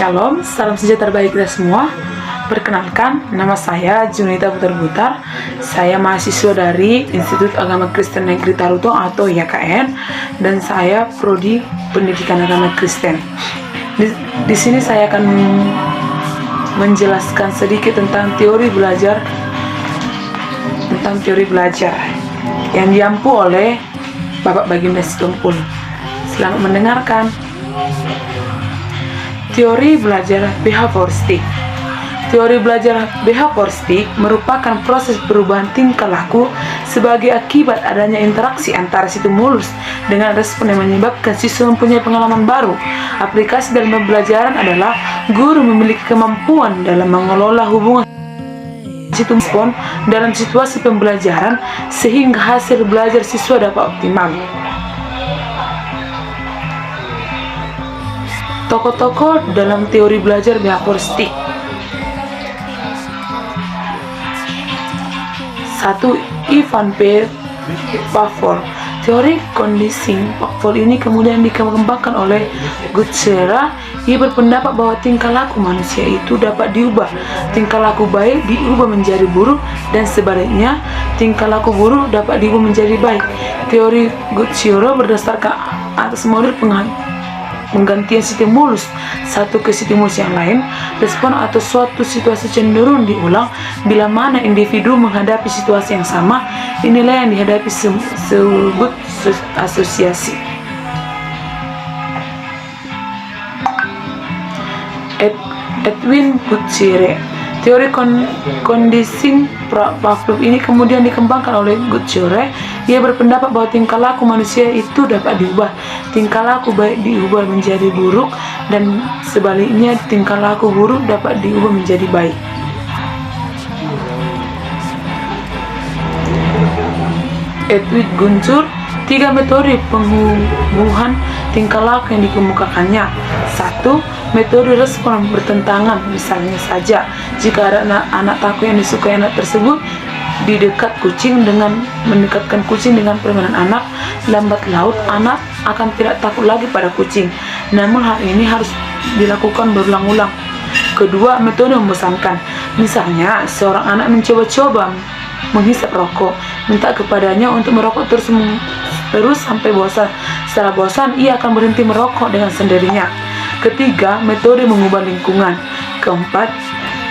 Shalom, salam sejahtera bagi kita semua. Perkenalkan, nama saya Junita Butar-Butar. Saya mahasiswa dari Institut Agama Kristen Negeri Tarutung atau YKN, dan saya prodi Pendidikan Agama Kristen. Di sini saya akan menjelaskan sedikit tentang teori belajar yang diampu oleh Bapak Baginda Sitompul. Selamat mendengarkan. Teori belajar behavioristik. Teori belajar behavioristik merupakan proses perubahan tingkah laku sebagai akibat adanya interaksi antara stimulus dengan respon yang menyebabkan siswa mempunyai pengalaman baru. Aplikasi dalam pembelajaran adalah guru memiliki kemampuan dalam mengelola hubungan respon dalam situasi pembelajaran sehingga hasil belajar siswa dapat optimal. Tokoh-tokoh dalam teori belajar behavioristik. 1. Ivan P. Pavlov. Teori conditioning Pavlov ini kemudian dikembangkan oleh Gutschera. Ia berpendapat bahwa tingkah laku manusia itu dapat diubah. Tingkah laku baik diubah menjadi buruk, dan sebaliknya tingkah laku buruk dapat diubah menjadi baik. Teori Gutschera berdasarkan atas model penggantian stimulus satu ke stimulus yang lain. Respon atau suatu situasi cenderung diulang bila mana individu menghadapi situasi yang sama. Inilah yang dihadapi sebut asosiasi. Edwin Gutschera. Teori conditioning Pavlov ini kemudian dikembangkan oleh Gutschera. Ia berpendapat bahwa tingkah laku manusia itu dapat diubah. Tingkah laku baik diubah menjadi buruk, dan sebaliknya tingkah laku buruk dapat diubah menjadi baik. Edwin Guntur. 3 metode pengubuhan tingkah laku yang dikemukakannya. 1. Metode respon bertentangan. Misalnya saja, jika ada anak takut yang disukai anak tersebut, mendekatkan kucing dengan permainan anak, lambat laun anak akan tidak takut lagi pada kucing. Namun hal ini harus dilakukan berulang-ulang. Kedua, metode membosankan. Misalnya, seorang anak mencoba-coba menghisap rokok, minta kepadanya untuk merokok terus sampai bosan. Setelah bosan, ia akan berhenti merokok dengan sendirinya. Ketiga, metode mengubah lingkungan. Keempat,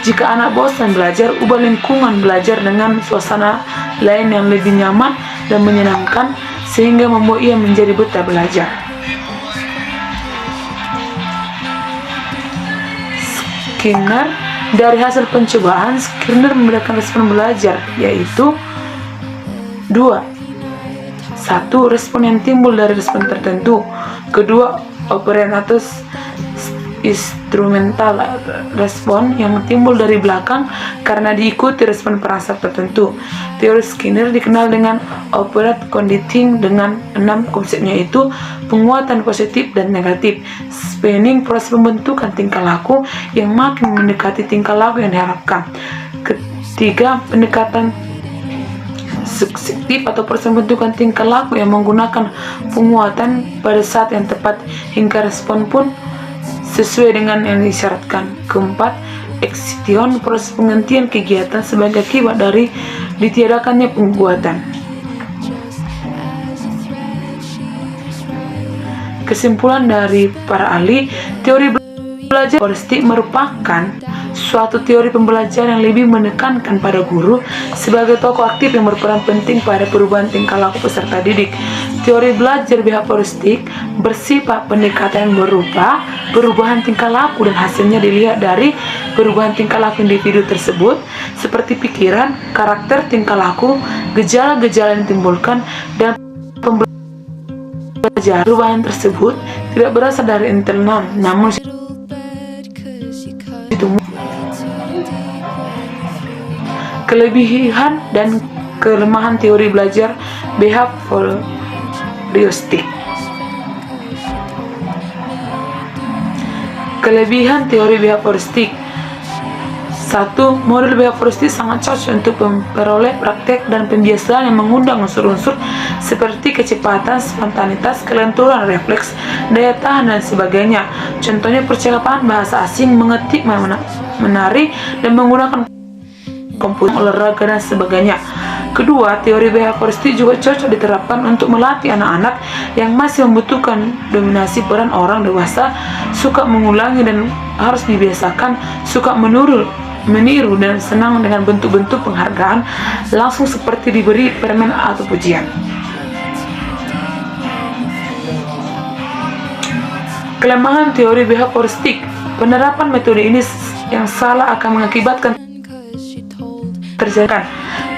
jika anak bosan belajar, ubah lingkungan belajar dengan suasana lain yang lebih nyaman dan menyenangkan sehingga membuat ia menjadi betah belajar. Skinner. Dari hasil pencobaan, Skinner memberikan respon belajar, yaitu 2. 1. Respon yang timbul dari respon tertentu. Kedua, operan atau instrumental. Respon yang timbul dari belakang karena diikuti respon perasaan tertentu. Teori Skinner dikenal dengan operant conditioning dengan 6 konsepnya, yaitu penguatan positif dan negatif, spanning proses pembentukan tingkah laku yang makin mendekati tingkah laku yang diharapkan. Ketiga, pendekatan suksetif atau proses pembentukan tingkah laku yang menggunakan penguatan pada saat yang tepat hingga respon pun sesuai dengan yang disyaratkan. Keempat, excitation, proses penggantian kegiatan sebagai akibat dari ditiadakannya penguatan. Kesimpulan dari para ahli, teori belajar behavioristik merupakan suatu teori pembelajaran yang lebih menekankan pada guru sebagai tokoh aktif yang berperan penting pada perubahan tingkah laku peserta didik. Teori belajar behavioristik bersifat pendekatan yang berupa perubahan tingkah laku, dan hasilnya dilihat dari perubahan tingkah laku individu tersebut seperti pikiran, karakter, tingkah laku, gejala-gejala yang ditimbulkan, dan perubahan tersebut tidak berasal dari internal, namun kelebihan dan kelemahan teori belajar behavioristik. Kelebihan teori behavioristik. Satu, model behavioristik sangat cocok untuk memperoleh praktek dan pembiasaan yang mengundang unsur-unsur seperti kecepatan, spontanitas, kelenturan refleks, daya tahan, dan sebagainya. Contohnya percakapan bahasa asing, mengetik, menari, dan menggunakan komputer, olahraga, dan sebagainya. Kedua, teori behavioristik juga cocok diterapkan untuk melatih anak-anak yang masih membutuhkan dominasi peran orang dewasa, suka mengulangi dan harus dibiasakan, suka meniru dan senang dengan bentuk-bentuk penghargaan langsung seperti diberi permen atau pujian. Kelemahan teori behavioristik: penerapan metode ini yang salah akan mengakibatkan terjadikan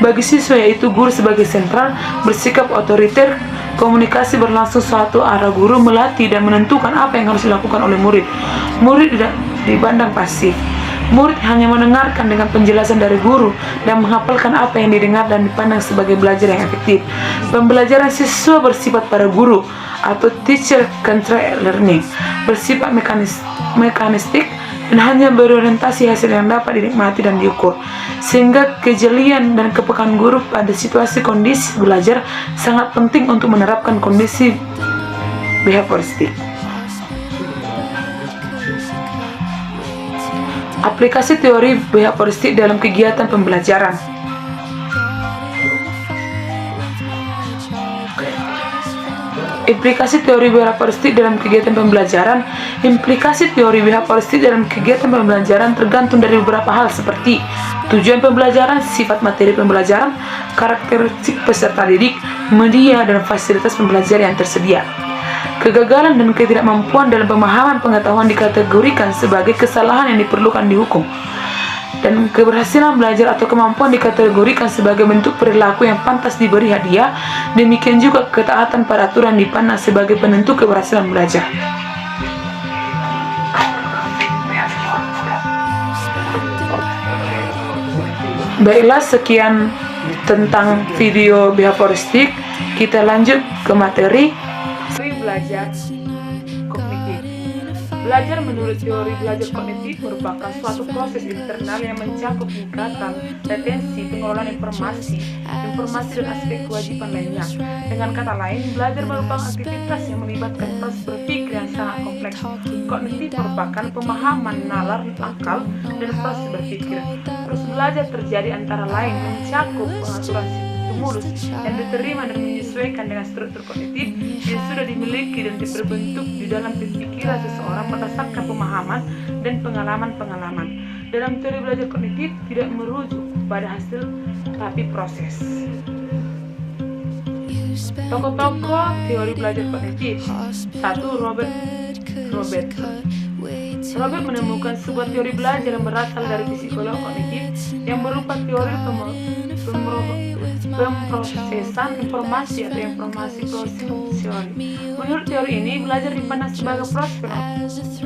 bagi siswa, yaitu guru sebagai sentral, bersikap otoriter, komunikasi berlangsung suatu arah, guru melatih dan menentukan apa yang harus dilakukan oleh murid. Murid tidak dipandang pasif. Murid hanya mendengarkan dengan penjelasan dari guru dan menghafalkan apa yang didengar dan dipandang sebagai belajar yang efektif. Pembelajaran siswa bersifat pada guru atau teacher-centered learning, bersifat mekanistik dan hanya berorientasi hasil yang dapat dinikmati dan diukur, sehingga kejelian dan kepekaan guru pada situasi kondisi belajar sangat penting untuk menerapkan kondisi behavioristik. Aplikasi teori behavioristik dalam kegiatan pembelajaran. Implikasi teori behavioristik dalam kegiatan pembelajaran. Implikasi teori behavioristik dalam kegiatan pembelajaran tergantung dari beberapa hal seperti tujuan pembelajaran, sifat materi pembelajaran, karakteristik peserta didik, media dan fasilitas pembelajaran yang tersedia. Kegagalan dan ketidakmampuan dalam pemahaman pengetahuan dikategorikan sebagai kesalahan yang diperlukan dihukum. Dan keberhasilan belajar atau kemampuan dikategorikan sebagai bentuk perilaku yang pantas diberi hadiah. Demikian juga ketaatan pada aturan dipandang sebagai penentu keberhasilan belajar. Baiklah, sekian tentang video behavioristik. Kita lanjut ke materi belajar kognitif. Belajar menurut teori belajar kognitif merupakan suatu proses internal yang mencakup tingkatan, retensi, pengelolaan informasi dan aspek kewajiban lainnya. Dengan kata lain, belajar merupakan aktivitas yang melibatkan proses berpikir yang sangat kompleks. Kognitif merupakan pemahaman nalar akal dan proses berpikir. Proses belajar terjadi antara lain mencakup pengaturan stimulus yang diterima dan menyesuaikan dengan struktur kognitif yang sudah dimiliki dan diperbentuk di dalam pikiran seseorang berdasarkan pemahaman dan pengalaman-pengalaman. Dalam teori belajar kognitif tidak merujuk pada hasil tapi proses. Tokoh-tokoh teori belajar kognitif. 1. Robert menemukan sebuah teori belajar yang berasal dari psikologi kognitif yang berupa teori pemrosesan informasi atau informasi processing theory. Menurut teori ini, belajar dipandang sebagai proses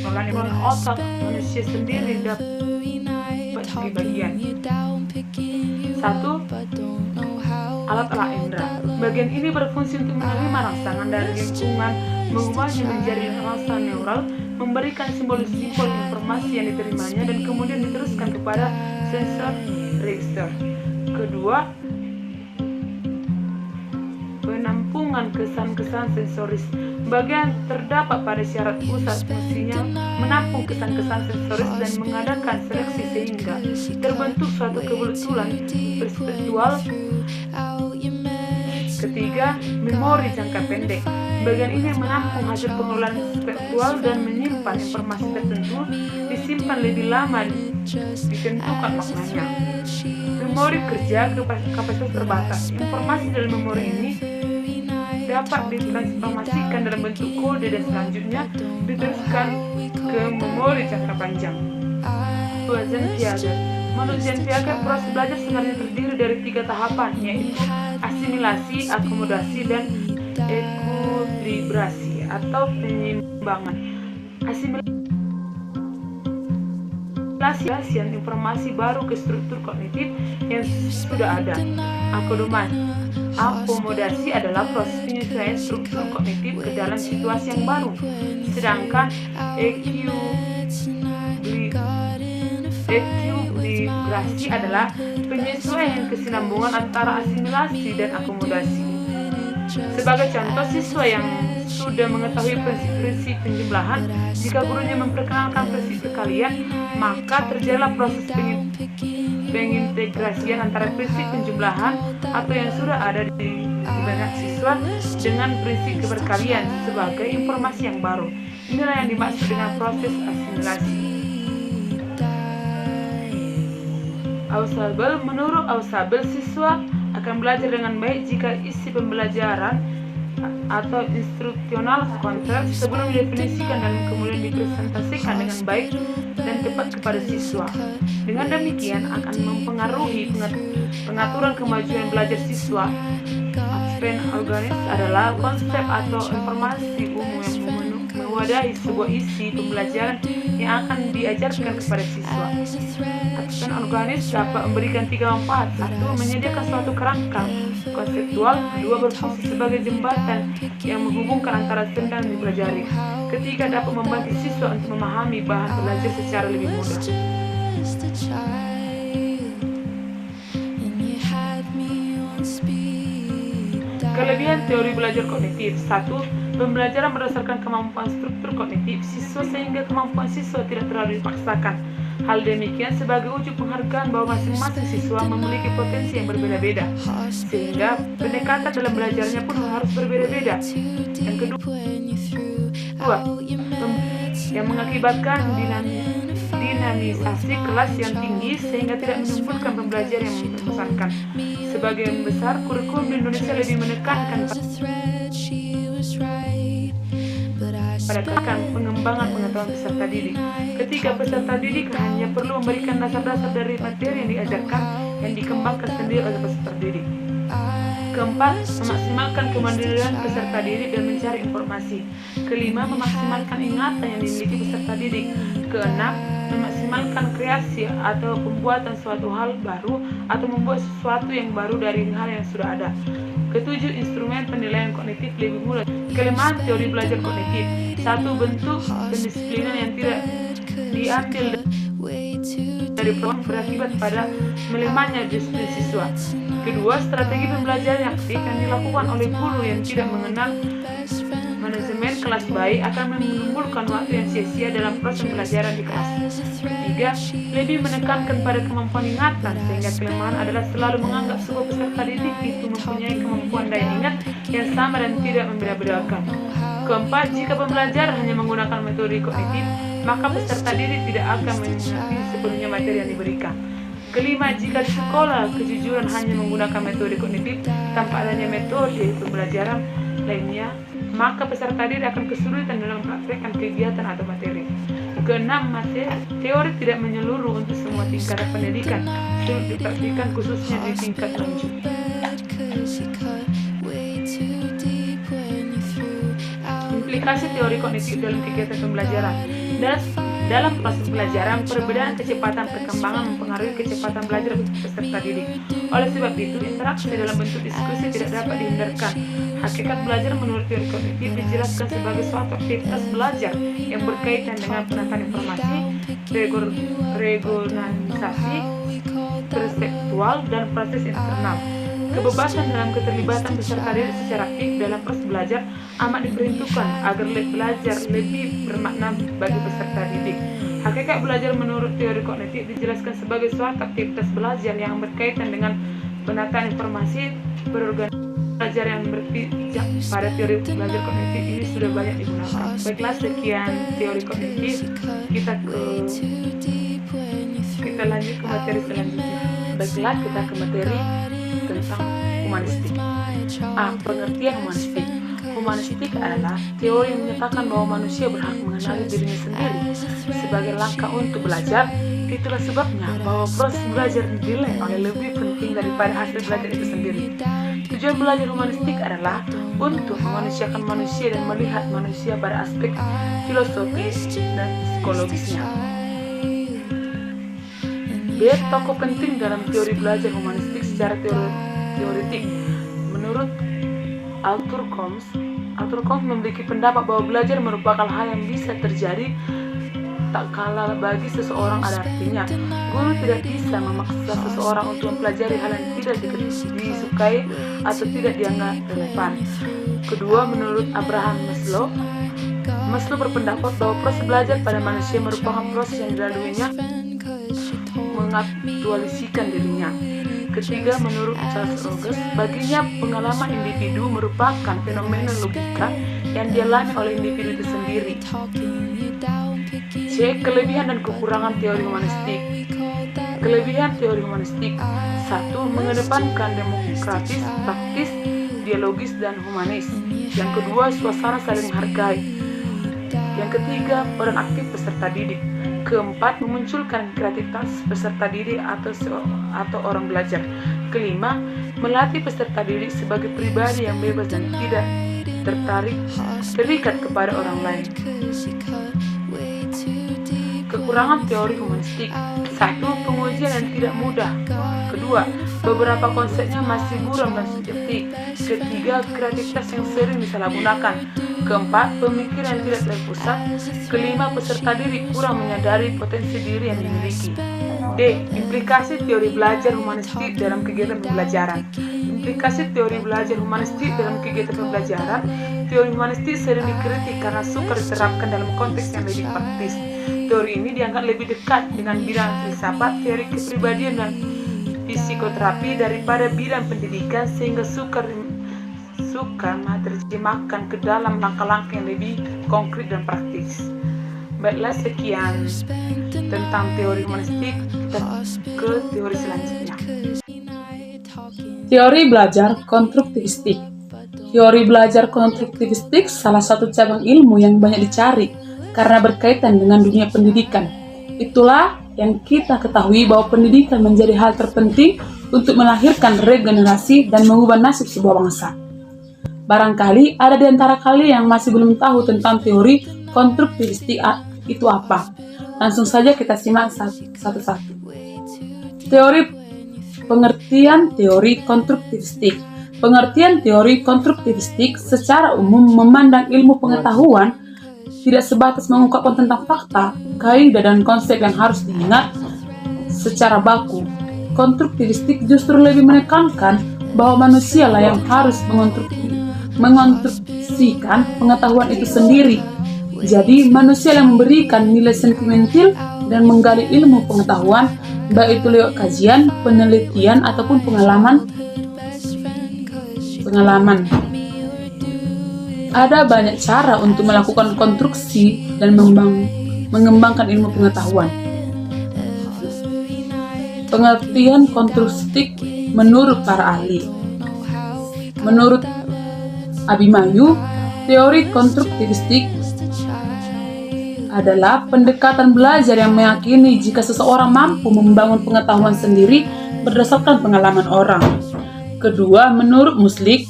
pengelolaan otak manusia sendiri dapat bagian. 1. Alat-alat indera. Bagian ini berfungsi untuk menerima rangsangan dari lingkungan, mengubahnya menjadi rasa neural, memberikan simbol-simbol informasi yang diterimanya dan kemudian diteruskan kepada sensor register. Kedua, penampungan kesan-kesan sensoris. Bagian terdapat pada syarat pusat fungsinya menampung kesan-kesan sensoris dan mengadakan seleksi sehingga terbentuk suatu kebetulan perspektual. Ketiga, memori jangka pendek. Bagian ini menampung hasil pengelolaan perspektual dan menyimpan informasi tertentu, disimpan lebih lama ditentukan maknanya. Memori kerja kapasitas terbatas. Informasi dalam memori ini dapat ditransformasikan dalam bentuk kode dan selanjutnya diteruskan ke memori jangka panjang. Zen Piaget. Menurut Zen Piaget, proses belajar sebenarnya terdiri dari 3 tahapan, yaitu asimilasi, akomodasi, dan ekuilibrasi atau penyimbangan. Asimilasi informasi baru ke struktur kognitif yang sudah ada. Akomodasi adalah proses penyesuaian struktur kognitif ke dalam situasi yang baru. Sedangkan Ekuilibrasi adalah penyesuaian kesinambungan antara asimilasi dan akomodasi. Sebagai contoh, siswa yang sudah mengetahui prinsip-prinsip penjumlahan, jika gurunya memperkenalkan prinsip perkalian, maka terjadilah proses pengintegrasian antara prinsip penjumlahan atau yang sudah ada di benak siswa dengan prinsip perkalian sebagai informasi yang baru. Inilah yang dimaksud dengan proses asimilasi. Ausable, menurut Ausable, siswa akan belajar dengan baik jika isi pembelajaran atau instruksional kontrak sebelum didefinisikan dan kemudian dipresentasikan dengan baik dan tepat kepada siswa. Dengan demikian akan mempengaruhi pengaturan kemajuan belajar siswa. Advanced Organics adalah konsep atau informasi umum yang mewadahi sebuah isi pembelajaran yang akan diajarkan kepada siswa. Advanced Organics dapat memberikan 3 manfaat. 1. Menyediakan suatu kerangka konseptual. 2. Berfungsi sebagai jembatan yang menghubungkan antara sedang dipelajari. Ketiga, dapat membantu siswa untuk memahami bahan belajar secara lebih mudah. Kelebihan teori belajar kognitif. 1. Pembelajaran berdasarkan kemampuan struktur kognitif siswa sehingga kemampuan siswa tidak terlalu dipaksakan. Hal demikian sebagai wujud penghargaan bahwa masing-masing siswa memiliki potensi yang berbeda-beda, sehingga pendekatan dalam belajarnya pun harus berbeda-beda. Yang kedua, yang mengakibatkan dinamisasi kelas yang tinggi sehingga tidak menimbulkan pembelajaran yang membosankan. Sebagian besar kurikulum di Indonesia lebih menekankan pada pengembangan pengetahuan peserta didik. Ketika peserta didik hanya perlu memberikan dasar-dasar dari materi yang diajarkan yang dikembangkan sendiri oleh peserta didik. Keempat, memaksimalkan kemandirian peserta didik dan mencari informasi. Kelima, memaksimalkan ingatan yang dimiliki peserta didik. Keenam, memaksimalkan kreasi atau pembuatan suatu hal baru atau membuat sesuatu yang baru dari hal yang sudah ada. Ketujuh, instrumen penilaian kognitif lebih mudah. Kelemahan teori belajar kognitif. 1. Bentuk pendisiplinan yang tidak diambil dari program berakibat pada melemahnya disiplin siswa. Kedua, strategi pembelajaran yang aktif yang dilakukan oleh guru yang tidak mengenal manajemen kelas baik akan menimbulkan waktu yang sia-sia dalam proses pembelajaran di kelas. Ketiga, lebih menekankan pada kemampuan ingatan sehingga kelemahan adalah selalu menganggap sebuah peserta didik itu mempunyai kemampuan daya ingat yang sama dan tidak membeda-bedakan. Keempat, jika pembelajaran hanya menggunakan metode kognitif, maka peserta didik tidak akan mengerti sepenuhnya materi yang diberikan. Kelima, jika di sekolah kejujuran hanya menggunakan metode kognitif tanpa adanya metode pembelajaran lainnya, maka peserta didik akan kesulitan dalam mempraktikkan kegiatan atau materi. Keenam, teori tidak menyeluruh untuk semua tingkatan pendidikan, sulit dipraktikkan khususnya di tingkat lanjut. Implikasi teori kognitif dalam kegiatan pembelajaran. Dalam proses pembelajaran, perbedaan kecepatan perkembangan mempengaruhi kecepatan belajar peserta didik. Oleh sebab itu, interaksi dalam bentuk diskusi tidak dapat dihindarkan. Hakikat belajar menurut teori kognitif dijelaskan sebagai suatu aktivitas belajar yang berkaitan dengan penataan informasi, reorganisasi, perseptual, dan proses internal. Kebebasan dalam keterlibatan peserta didik secara aktif dalam proses belajar amat diperhitungkan agar belajar lebih bermakna bagi peserta didik. Hakikat belajar menurut teori kognitif dijelaskan sebagai suatu aktivitas belajar yang berkaitan dengan penataan informasi, berorganisasi belajar yang berpijak pada teori belajar kognitif ini sudah banyak digunakan. Baiklah, sekian teori kognitif. Kita lanjut ke materi selanjutnya. Baiklah, kita ke materi tentang humanistik. Pengertian humanistik. Humanistik adalah teori yang menyatakan bahwa manusia berhak mengenali dirinya sendiri sebagai langkah untuk belajar. Itulah sebabnya bahwa proses belajar dinilai oleh lebih penting daripada hasil belajar itu sendiri. Tujuan belajar humanistik adalah untuk memanusiakan manusia dan melihat manusia pada aspek filosofis dan psikologisnya. Tokoh penting dalam teori belajar humanistik secara teoretik. Menurut Arthur Combs memiliki pendapat bahwa belajar merupakan hal yang bisa terjadi tak kalah bagi seseorang ada artinya. Guru tidak bisa memaksa seseorang untuk mempelajari hal yang tidak disukai atau tidak dianggap relevan. Kedua, menurut Abraham Maslow berpendapat bahwa proses belajar pada manusia merupakan proses yang dilaluinya mengaktualisasikan dirinya. Ketiga, menurut Charles Rogers, baginya pengalaman individu merupakan fenomena logika yang dialami oleh individu itu sendiri. C. Kelebihan dan kekurangan teori humanistik. Kelebihan teori humanistik: 1. Mengedepankan demokratis, praktis, dialogis, dan humanis. Yang kedua, suasana saling menghargai. Yang ketiga, peran aktif peserta didik. Keempat, memunculkan kreativitas peserta didik atau orang belajar. Kelima, melatih peserta didik sebagai pribadi yang bebas dan tidak terikat kepada orang lain. Kekurangan teori humanistik: 1. Pengujian yang tidak mudah. Kedua, beberapa konsepnya masih buram dan subjektif. Ketiga, kreativitas yang sering disalahgunakan. Keempat, pemikiran yang tidak terpusat. Kelima, peserta didik kurang menyadari potensi diri yang dimiliki. D. Implikasi teori belajar humanistik dalam kegiatan pembelajaran. Implikasi teori belajar humanistik dalam kegiatan pembelajaran. Teori humanistik sering dikritik karena sukar diterapkan dalam konteks yang lebih praktis. Teori ini dianggap lebih dekat dengan bidang filsafat, teori kepribadian, dan psikoterapi daripada bidang pendidikan, sehingga sukar menerjemahkan ke dalam langkah-langkah yang lebih konkret dan praktis. Baiklah, sekian tentang teori humanistik. Kita ke teori selanjutnya. Teori belajar konstruktivistik. Teori belajar konstruktivistik salah satu cabang ilmu yang banyak dicari karena berkaitan dengan dunia pendidikan. Itulah yang kita ketahui bahwa pendidikan menjadi hal terpenting untuk melahirkan regenerasi dan mengubah nasib sebuah bangsa. Barangkali ada di antara kalian yang masih belum tahu tentang teori konstruktivistik itu apa. Langsung saja kita simak satu-satu. Pengertian teori konstruktivistik. Pengertian teori konstruktivistik secara umum memandang ilmu pengetahuan tidak sebatas mengungkapkan tentang fakta, kaidah, dan konsep yang harus diingat secara baku. Konstruktivistik justru lebih menekankan bahwa manusialah yang harus mengonstruksikan pengetahuan itu sendiri. Jadi, manusia yang memberikan nilai sentimental dan menggali ilmu pengetahuan, baik itu lewat kajian, penelitian, ataupun pengalaman. Ada banyak cara untuk melakukan konstruksi dan mengembangkan ilmu pengetahuan. Pengertian konstruktif menurut para ahli. Menurut Abimanyu, teori konstruktivistik adalah pendekatan belajar yang meyakini jika seseorang mampu membangun pengetahuan sendiri berdasarkan pengalaman orang. Kedua, menurut Muslik,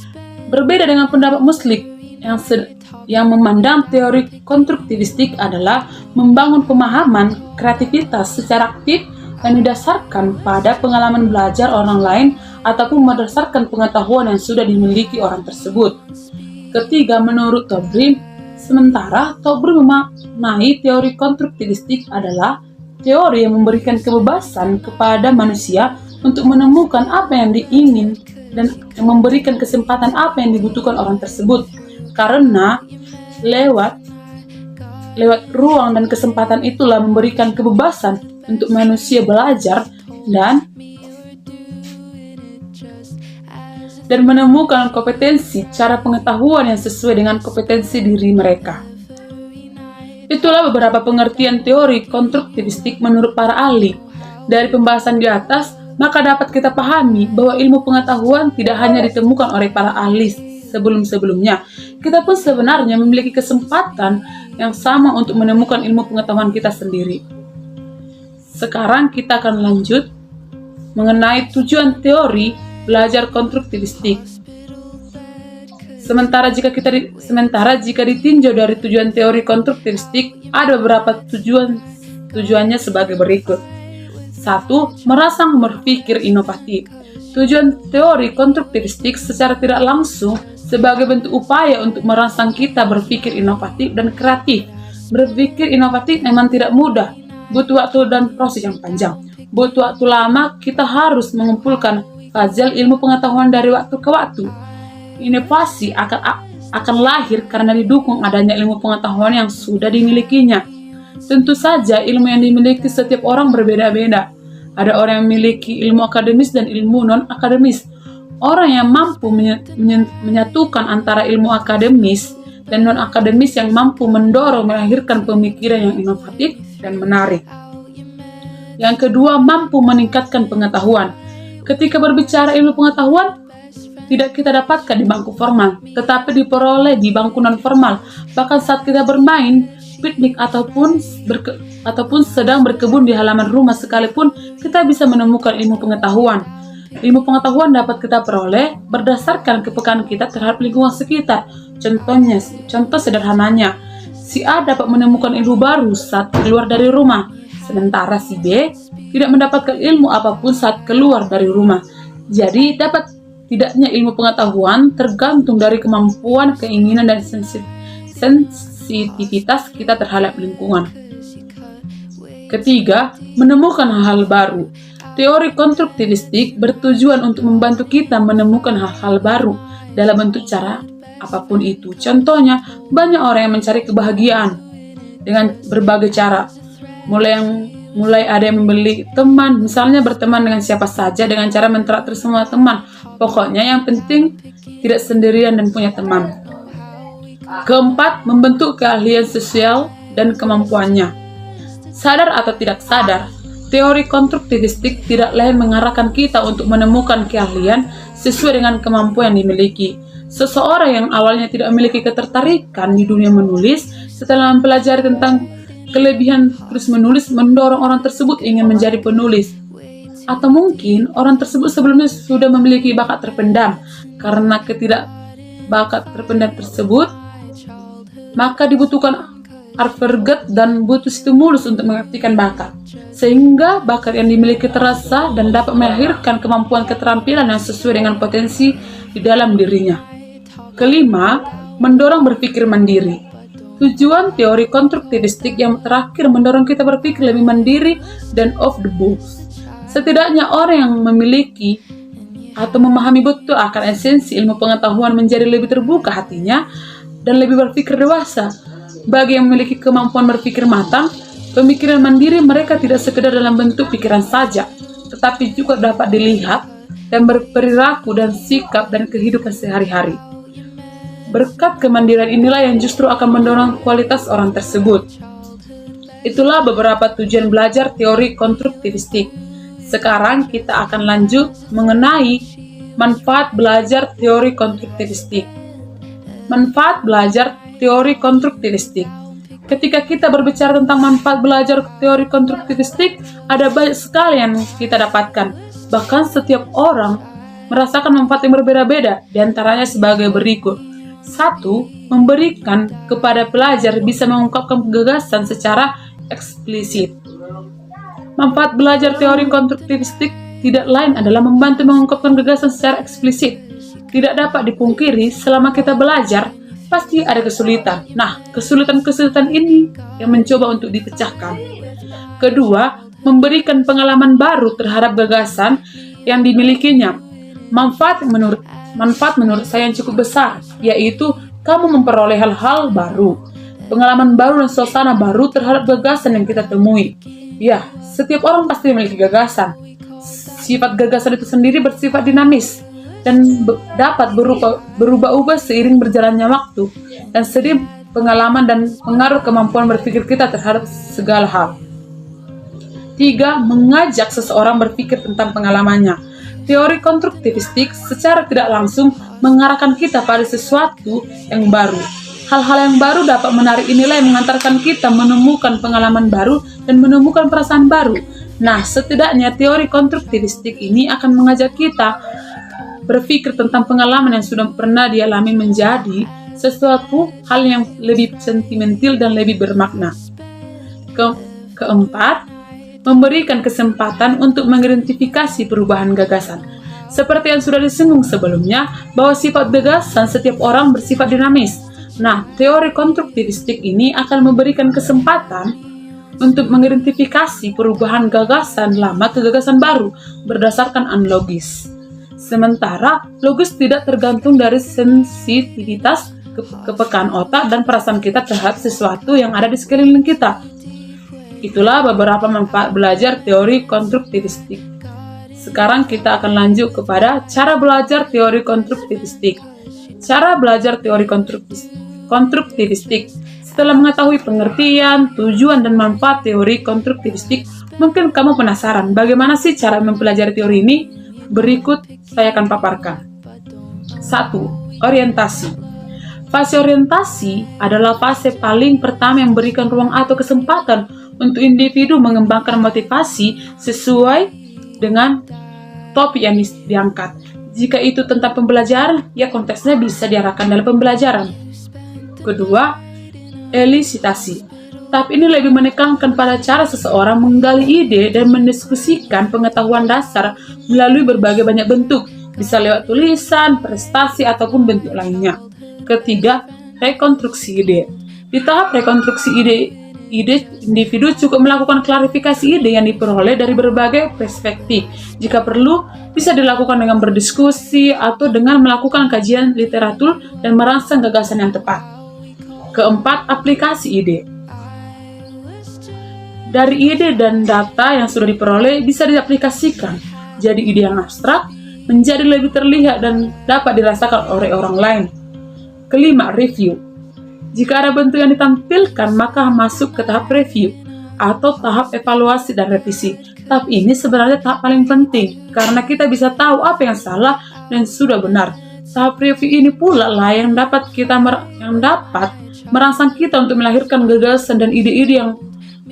berbeda dengan pendapat Muslik yang memandang teori konstruktivistik adalah membangun pemahaman kreativitas secara aktif yang didasarkan pada pengalaman belajar orang lain ataupun berdasarkan pengetahuan yang sudah dimiliki orang tersebut. Ketiga, menurut Tobrin, sementara Tobrin memaknai teori konstruktivistik adalah teori yang memberikan kebebasan kepada manusia untuk menemukan apa yang diingin dan memberikan kesempatan apa yang dibutuhkan orang tersebut. Karena lewat ruang dan kesempatan itulah memberikan kebebasan untuk manusia belajar dan menemukan kompetensi cara pengetahuan yang sesuai dengan kompetensi diri mereka. Itulah beberapa pengertian teori konstruktivistik menurut para ahli. Dari pembahasan di atas, maka dapat kita pahami bahwa ilmu pengetahuan tidak hanya ditemukan oleh para ahli sebelum-sebelumnya. Kita pun sebenarnya memiliki kesempatan yang sama untuk menemukan ilmu pengetahuan kita sendiri. Sekarang kita akan lanjut mengenai tujuan teori belajar konstruktivistik. Sementara jika ditinjau dari tujuan teori konstruktivistik, ada beberapa tujuannya sebagai berikut. 1. Merangsang berpikir inovatif. Tujuan teori konstruktivistik secara tidak langsung sebagai bentuk upaya untuk merangsang kita berpikir inovatif dan kreatif Berpikir inovatif memang tidak mudah, butuh waktu dan proses yang panjang. Butuh waktu lama, kita harus mengumpulkan puzzle ilmu pengetahuan dari waktu ke waktu. Inovasi akan lahir karena didukung adanya ilmu pengetahuan yang sudah dimilikinya. Tentu saja ilmu yang dimiliki setiap orang berbeda-beda. Ada orang yang memiliki ilmu akademis dan ilmu non-akademis. Orang yang mampu menyatukan antara ilmu akademis dan non-akademis yang mampu mendorong melahirkan pemikiran yang inovatif dan menarik. Yang kedua, mampu meningkatkan pengetahuan. Ketika berbicara ilmu pengetahuan, tidak kita dapatkan di bangku formal, tetapi diperoleh di bangku non-formal. Bahkan saat kita bermain, piknik ataupun sedang berkebun di halaman rumah sekalipun, kita bisa menemukan ilmu pengetahuan. Ilmu pengetahuan dapat kita peroleh berdasarkan kepekaan kita terhadap lingkungan sekitar. Contoh sederhananya, si A dapat menemukan ilmu baru saat keluar dari rumah, sementara si B tidak mendapatkan ilmu apapun saat keluar dari rumah. Jadi tidaknya ilmu pengetahuan tergantung dari kemampuan, keinginan, dan sensitivitas kita terhadap lingkungan. Ketiga, menemukan hal-hal baru. Teori konstruktivistik bertujuan untuk membantu kita menemukan hal-hal baru dalam bentuk cara apapun itu. Contohnya, banyak orang yang mencari kebahagiaan dengan berbagai cara. Mulai ada yang membeli teman, misalnya berteman dengan siapa saja dengan cara mentraktir semua teman. Pokoknya yang penting tidak sendirian dan punya teman. Keempat, membentuk keahlian sosial dan kemampuannya. Sadar atau tidak sadar, teori konstruktivistik tidak lain mengarahkan kita untuk menemukan keahlian sesuai dengan kemampuan yang dimiliki. Seseorang yang awalnya tidak memiliki ketertarikan di dunia menulis, setelah mempelajari tentang kelebihan terus menulis, mendorong orang tersebut ingin menjadi penulis. Atau mungkin orang tersebut sebelumnya sudah memiliki bakat terpendam. Karena ketidakbakat terpendam tersebut, maka dibutuhkan arverget dan butuh stimulus untuk mengaktifkan bakat. Sehingga bakat yang dimiliki terasa dan dapat melahirkan kemampuan keterampilan yang sesuai dengan potensi di dalam dirinya. Kelima, mendorong berpikir mandiri. Tujuan teori konstruktivistik yang terakhir mendorong kita berpikir lebih mandiri dan off the box. Setidaknya orang yang memiliki atau memahami betul akan esensi ilmu pengetahuan menjadi lebih terbuka hatinya dan lebih berpikir dewasa. Bagi yang memiliki kemampuan berpikir matang, pemikiran mandiri mereka tidak sekedar dalam bentuk pikiran saja, tetapi juga dapat dilihat dan berperilaku dan sikap dan kehidupan sehari-hari. Berkat kemandirian inilah yang justru akan mendorong kualitas orang tersebut. Itulah beberapa tujuan belajar teori konstruktivistik. Sekarang kita akan lanjut mengenai manfaat belajar teori konstruktivistik. Manfaat belajar teori konstruktivistik. Ketika kita berbicara tentang manfaat belajar teori konstruktivistik, ada banyak sekali yang kita dapatkan. Bahkan setiap orang merasakan manfaat yang berbeda-beda, diantaranya sebagai berikut. 1. Memberikan kepada pelajar bisa mengungkapkan gagasan secara eksplisit. Manfaat belajar teori konstruktivistik tidak lain adalah membantu mengungkapkan gagasan secara eksplisit. Tidak dapat dipungkiri, selama kita belajar, pasti ada kesulitan. Nah, kesulitan-kesulitan ini yang mencoba untuk dipecahkan. Kedua, memberikan pengalaman baru terhadap gagasan yang dimilikinya. Manfaat menurut saya yang cukup besar, yaitu kamu memperoleh hal-hal baru, pengalaman baru dan suasana baru terhadap gagasan yang kita temui. Ya, setiap orang pasti memiliki gagasan. Sifat gagasan itu sendiri bersifat dinamis dan dapat berubah-ubah seiring berjalannya waktu dan seiring pengalaman dan pengaruh kemampuan berpikir kita terhadap segala hal. 3. Mengajak seseorang berpikir tentang pengalamannya. Teori konstruktivistik secara tidak langsung mengarahkan kita pada sesuatu yang baru. Hal-hal yang baru dapat menarik nilai yang mengantarkan kita menemukan pengalaman baru dan menemukan perasaan baru. Nah, setidaknya teori konstruktivistik ini akan mengajak kita berpikir tentang pengalaman yang sudah pernah dialami menjadi sesuatu hal yang lebih sentimental dan lebih bermakna. Keempat, memberikan kesempatan untuk mengidentifikasi perubahan gagasan. Seperti yang sudah disinggung sebelumnya, bahwa sifat gagasan setiap orang bersifat dinamis. Nah, teori konstruktivistik ini akan memberikan kesempatan untuk mengidentifikasi perubahan gagasan lama ke gagasan baru berdasarkan analogis. Sementara logis tidak tergantung dari sensitivitas, kepekaan otak, dan perasaan kita terhadap sesuatu yang ada di sekeliling kita. Itulah beberapa manfaat belajar teori konstruktivistik. Sekarang kita akan lanjut kepada cara belajar teori konstruktivistik. Cara belajar teori konstruktivistik. Setelah mengetahui pengertian, tujuan, dan manfaat teori konstruktivistik, mungkin kamu penasaran bagaimana sih cara mempelajari teori ini? Berikut saya akan paparkan. 1. Orientasi. Fase orientasi adalah fase paling pertama yang memberikan ruang atau kesempatan untuk individu mengembangkan motivasi sesuai dengan topik yang diangkat. Jika itu tentang pembelajaran, ya konteksnya bisa diarahkan dalam pembelajaran. Kedua, elisitasi. Tahap ini lebih menekankan pada cara seseorang menggali ide dan mendiskusikan pengetahuan dasar melalui berbagai banyak bentuk, bisa lewat tulisan, prestasi, ataupun bentuk lainnya. Ketiga, rekonstruksi ide. Di tahap rekonstruksi ide, individu cukup melakukan klarifikasi ide yang diperoleh dari berbagai perspektif. Jika perlu, bisa dilakukan dengan berdiskusi atau dengan melakukan kajian literatur dan merangsang gagasan yang tepat. Keempat, aplikasi ide. Dari ide dan data yang sudah diperoleh bisa diaplikasikan. Jadi ide yang abstrak menjadi lebih terlihat dan dapat dirasakan oleh orang lain. Kelima, review. Jika ada bentuk yang ditampilkan, maka masuk ke tahap review atau tahap evaluasi dan revisi. Tahap ini sebenarnya tahap paling penting karena kita bisa tahu apa yang salah dan sudah benar. Tahap review ini pula lah yang dapat merangsang kita untuk melahirkan gagasan dan ide-ide yang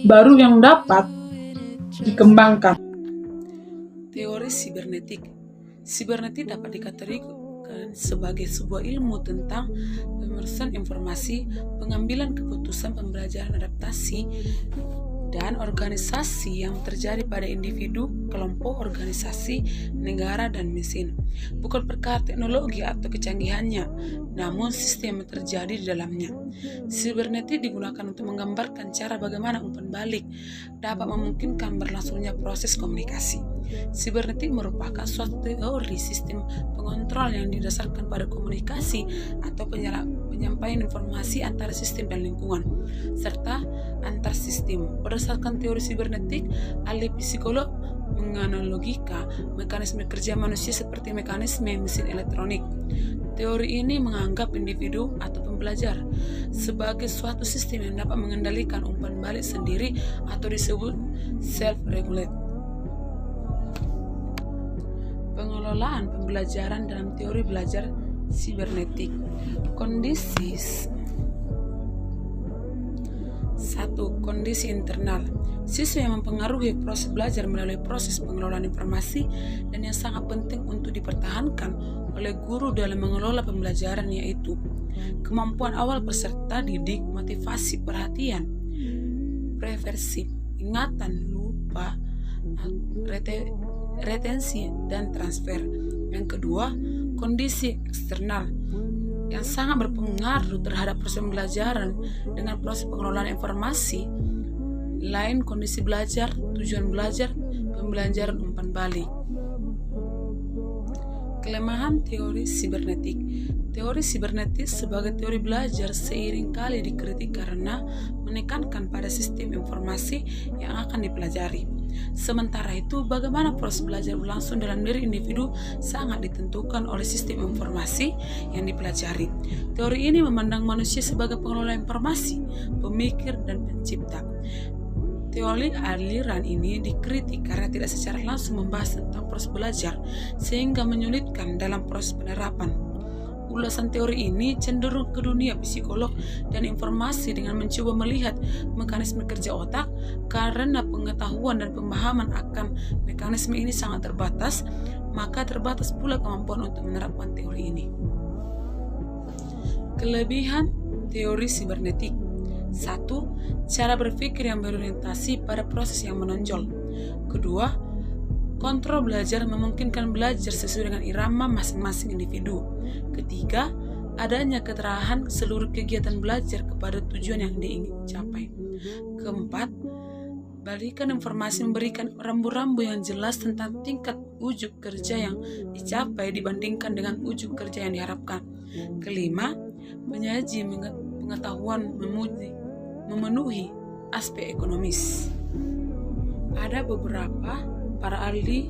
baru yang dapat dikembangkan. Teori sibernetik. Sibernetik dapat dikategorikan sebagai sebuah ilmu tentang pemrosesan informasi, pengambilan keputusan, pembelajaran, adaptasi, dan organisasi yang terjadi pada individu, kelompok, organisasi, negara, dan mesin. Bukan perkara teknologi atau kecanggihannya, namun sistem yang terjadi di dalamnya. Sibernetik digunakan untuk menggambarkan cara bagaimana umpan balik dapat memungkinkan berlangsungnya proses komunikasi. Sibernetik merupakan suatu teori sistem pengontrol yang didasarkan pada komunikasi atau penyampaian informasi antara sistem dan lingkungan, serta antar sistem. Berdasarkan teori sibernetik, ahli psikolog menganalogikan mekanisme kerja manusia seperti mekanisme mesin elektronik. Teori ini menganggap individu atau pembelajar sebagai suatu sistem yang dapat mengendalikan umpan balik sendiri atau disebut self-regulate. Pengelolaan pembelajaran dalam teori belajar sibernetik. Kondisi 1. Kondisi internal. Siswa yang mempengaruhi proses belajar melalui proses pengelolaan informasi dan yang sangat penting untuk dipertahankan oleh guru dalam mengelola pembelajaran, yaitu kemampuan awal peserta didik, motivasi, perhatian, preferensi, ingatan, lupa, retensi, dan transfer. Yang kedua, kondisi eksternal yang sangat berpengaruh terhadap proses pembelajaran dengan proses pengelolaan informasi lain, kondisi belajar, tujuan belajar, pembelajaran umpan balik. Kelemahan teori sibernetik. Teori sibernetik sebagai teori belajar seiring kali dikritik karena menekankan pada sistem informasi yang akan dipelajari. Sementara itu, bagaimana proses belajar berlangsung dalam diri individu sangat ditentukan oleh sistem informasi yang dipelajari. Teori ini memandang manusia sebagai pengelola informasi, pemikir, dan pencipta. Teori aliran ini dikritik karena tidak secara langsung membahas tentang proses belajar, sehingga menyulitkan dalam proses penerapan. Ulasan teori ini cenderung ke dunia psikolog dan informasi dengan mencoba melihat mekanisme kerja otak. Karena pengetahuan dan pemahaman akan mekanisme ini sangat terbatas, maka terbatas pula kemampuan untuk menerapkan teori ini. Kelebihan teori sibernetik. 1. Cara berpikir yang berorientasi pada proses yang menonjol. Kedua, kontrol belajar memungkinkan belajar sesuai dengan irama masing-masing individu. Ketiga, adanya keterahan seluruh kegiatan belajar kepada tujuan yang diingin capai. Keempat, balikan informasi memberikan rambu-rambu yang jelas tentang tingkat ujub kerja yang dicapai dibandingkan dengan ujub kerja yang diharapkan. Kelima, menyaji pengetahuan memenuhi aspek ekonomis. Ada beberapa para ahli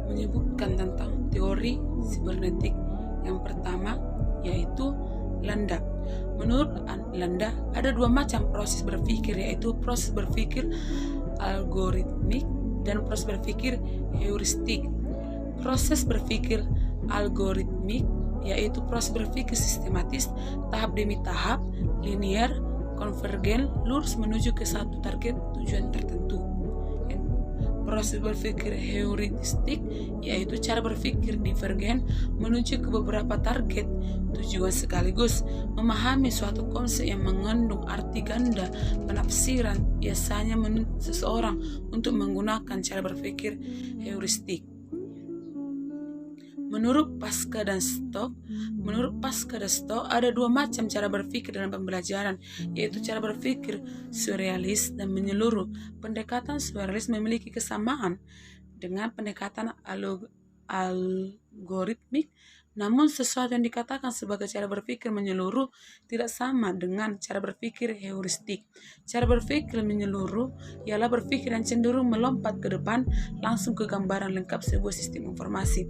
menyebutkan tentang teori sibernetik. Yang pertama yaitu Landa. Menurut Landa, ada dua macam proses berpikir, yaitu proses berpikir algoritmik dan proses berpikir heuristik. Proses berpikir algoritmik yaitu proses berpikir sistematis, tahap demi tahap, linear, konvergen, lurus menuju ke satu target tujuan tertentu. Proses berpikir heuristik yaitu cara berpikir divergen menuju ke beberapa target tujuan sekaligus. Memahami suatu konsep yang mengandung arti ganda penafsiran biasanya menuntut seseorang untuk menggunakan cara berpikir heuristik. Menurut Pasca dan Stock, ada dua macam cara berpikir dalam pembelajaran, yaitu cara berpikir surrealis dan menyeluruh. Pendekatan surrealis memiliki kesamaan dengan pendekatan algoritmik, namun sesuatu yang dikatakan sebagai cara berpikir menyeluruh tidak sama dengan cara berpikir heuristik. Cara berpikir menyeluruh ialah berpikir yang cenderung melompat ke depan langsung ke gambaran lengkap sebuah sistem informasi.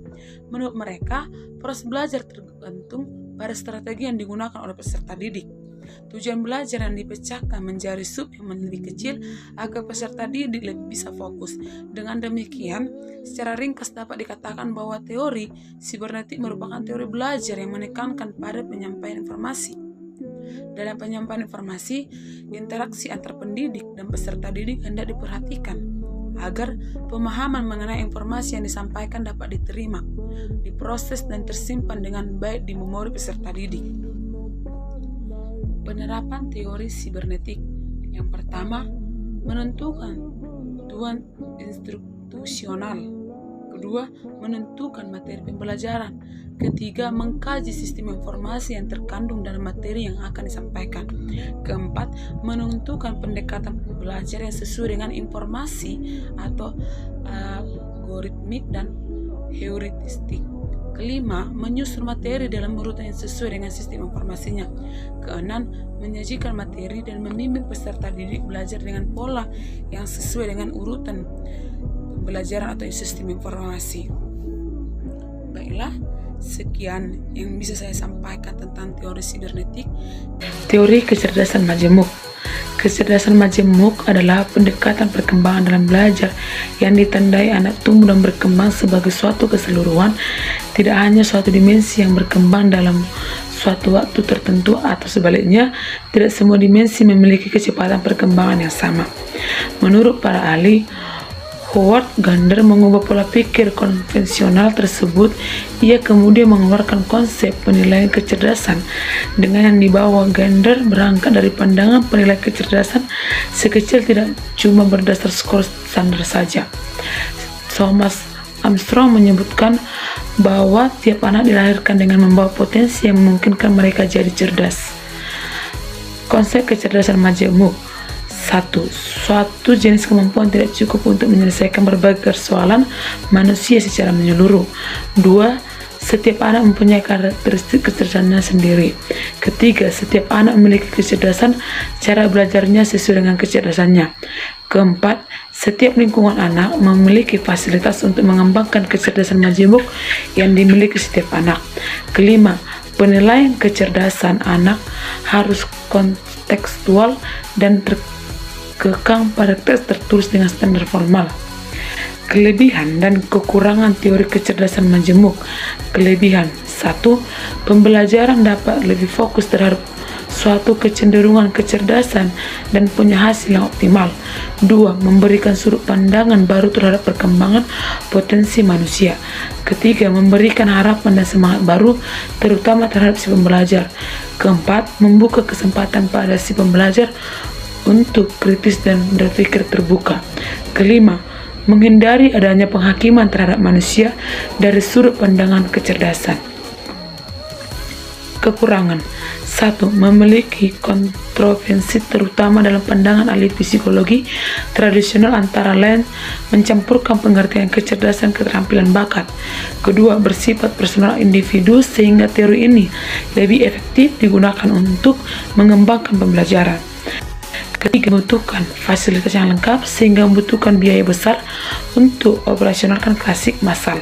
Menurut mereka, proses belajar tergantung pada strategi yang digunakan oleh peserta didik. Tujuan belajar yang dipecahkan menjadi sub yang lebih kecil agar peserta didik lebih bisa fokus. Dengan demikian, secara ringkas dapat dikatakan bahwa teori sibernetik merupakan teori belajar yang menekankan pada penyampaian informasi. Dalam penyampaian informasi, interaksi antar pendidik dan peserta didik hendak diperhatikan agar pemahaman mengenai informasi yang disampaikan dapat diterima, diproses dan tersimpan dengan baik di memori peserta didik. Penerapan teori sibernetik. Yang pertama, menentukan tujuan instruksional. Kedua, menentukan materi pembelajaran. Ketiga, mengkaji sistem informasi yang terkandung dalam materi yang akan disampaikan. Keempat, menentukan pendekatan belajar yang sesuai dengan informasi atau algoritmik dan heuristik. Kelima, menyusun materi dalam urutan yang sesuai dengan sistem informasinya. Keenam, menyajikan materi dan membimbing peserta didik belajar dengan pola yang sesuai dengan urutan pembelajaran atau sistem informasi. Baiklah, sekian yang bisa saya sampaikan tentang teori sibernetik. Teori kecerdasan majemuk. Kecerdasan majemuk adalah pendekatan perkembangan dalam belajar yang ditandai anak tumbuh dan berkembang sebagai suatu keseluruhan, tidak hanya suatu dimensi yang berkembang dalam suatu waktu tertentu atau sebaliknya, tidak semua dimensi memiliki kecepatan perkembangan yang sama. Menurut para ahli, Howard Gardner mengubah pola pikir konvensional tersebut. Ia kemudian mengeluarkan konsep penilaian kecerdasan dengan yang dibawa. Gardner berangkat dari pandangan penilaian kecerdasan sekecil tidak cuma berdasar skor standar saja. Thomas Armstrong menyebutkan bahwa tiap anak dilahirkan dengan membawa potensi yang memungkinkan mereka jadi cerdas. Konsep kecerdasan majemuk. 1. Suatu jenis kemampuan tidak cukup untuk menyelesaikan berbagai persoalan manusia secara menyeluruh. 2. Setiap anak mempunyai karakteristik kecerdasannya sendiri. Ketiga, setiap anak memiliki kecerdasan, cara belajarnya sesuai dengan kecerdasannya. Keempat, setiap lingkungan anak memiliki fasilitas untuk mengembangkan kecerdasan majemuk yang dimiliki setiap anak. Kelima, penilaian kecerdasan anak harus kontekstual dan terkekang pada teks tertulis dengan standar formal. Kelebihan dan kekurangan teori kecerdasan majemuk. Kelebihan. 1. Pembelajaran dapat lebih fokus terhadap suatu kecenderungan kecerdasan dan punya hasil yang optimal. 2. Memberikan sudut pandangan baru terhadap perkembangan potensi manusia. Ketiga, memberikan harapan dan semangat baru terutama terhadap si pembelajar. Keempat, membuka kesempatan pada si pembelajar untuk kritis dan berpikir terbuka. Kelima, menghindari adanya penghakiman terhadap manusia dari sudut pandangan kecerdasan. Kekurangan: 1. Memiliki kontroversi terutama dalam pandangan ahli psikologi tradisional, antara lain mencampurkan pengertian kecerdasan keterampilan bakat. Kedua, bersifat personal individu sehingga teori ini lebih efektif digunakan untuk mengembangkan pembelajaran. Ketiga, membutuhkan fasilitas yang lengkap sehingga membutuhkan biaya besar untuk operasionalkan klasik massal.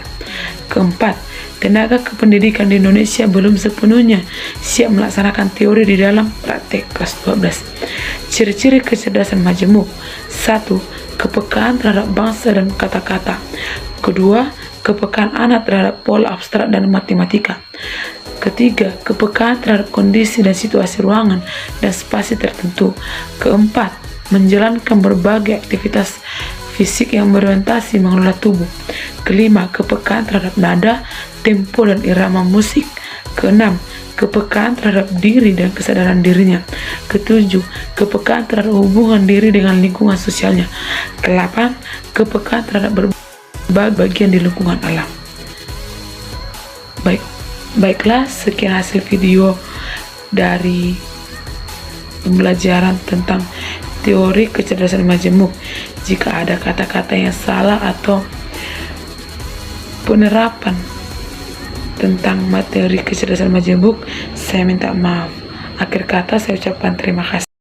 Keempat, tenaga kependidikan di Indonesia belum sepenuhnya siap melaksanakan teori di dalam praktek. Kelas 12. Ciri-ciri kecerdasan majemuk: 1. Kepekaan terhadap bangsa dan kata-kata. Kedua, kepekaan anak terhadap pola abstrak dan matematika. Ketiga, kepekaan terhadap kondisi dan situasi ruangan dan spasi tertentu. Keempat, menjalankan berbagai aktivitas fisik yang berorientasi mengelola tubuh. Kelima, kepekaan terhadap nada, tempo, dan irama musik. Keenam, kepekaan terhadap diri dan kesadaran dirinya. Ketujuh, kepekaan terhadap hubungan diri dengan lingkungan sosialnya. Kedelapan, kepekaan terhadap berbagai bagian di lingkungan alam. Baiklah, sekian hasil video dari pembelajaran tentang teori kecerdasan majemuk. Jika ada kata-kata yang salah atau penerapan tentang materi kecerdasan majemuk, saya minta maaf. Akhir kata, saya ucapkan terima kasih.